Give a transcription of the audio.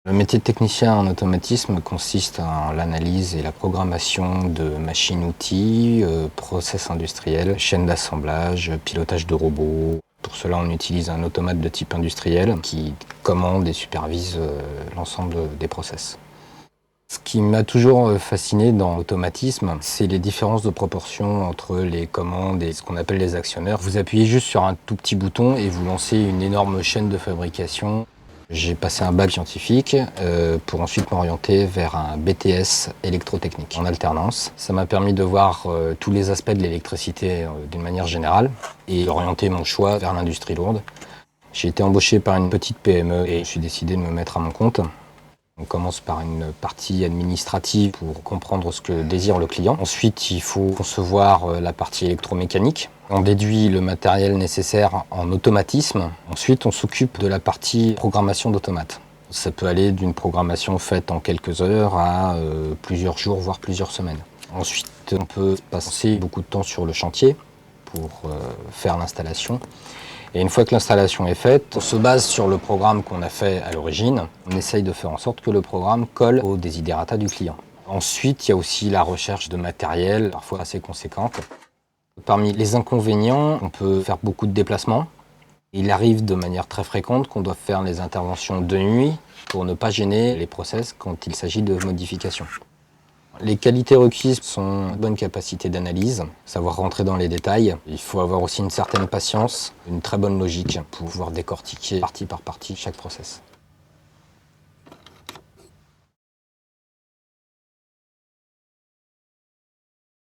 Le métier de technicien en automatisme consiste en l'analyse et la programmation de machines-outils, process industriels, chaînes d'assemblage, pilotage de robots. Pour cela, on utilise un automate de type industriel qui commande et supervise l'ensemble des process. Ce qui m'a toujours fasciné dans l'automatisme, c'est les différences de proportion entre les commandes et ce qu'on appelle les actionneurs. Vous appuyez juste sur un tout petit bouton et vous lancez une énorme chaîne de fabrication. J'ai passé un bac scientifique pour ensuite m'orienter vers un BTS électrotechnique en alternance. Ça m'a permis de voir tous les aspects de l'électricité d'une manière générale et d'orienter mon choix vers l'industrie lourde. J'ai été embauché par une petite PME et je suis décidé de me mettre à mon compte. On commence par une partie administrative pour comprendre ce que désire le client. Ensuite, il faut concevoir la partie électromécanique. On déduit le matériel nécessaire en automatisme. Ensuite, on s'occupe de la partie programmation d'automate. Ça peut aller d'une programmation faite en quelques heures à plusieurs jours, voire plusieurs semaines. Ensuite, on peut passer beaucoup de temps sur le chantier pour faire l'installation. Et une fois que l'installation est faite, on se base sur le programme qu'on a fait à l'origine. On essaye de faire en sorte que le programme colle aux desiderata du client. Ensuite, il y a aussi la recherche de matériel, parfois assez conséquente. Parmi les inconvénients, on peut faire beaucoup de déplacements. Il arrive de manière très fréquente qu'on doit faire les interventions de nuit pour ne pas gêner les process quand il s'agit de modifications. Les qualités requises sont une bonne capacité d'analyse, savoir rentrer dans les détails. Il faut avoir aussi une certaine patience, une très bonne logique pour pouvoir décortiquer partie par partie chaque process.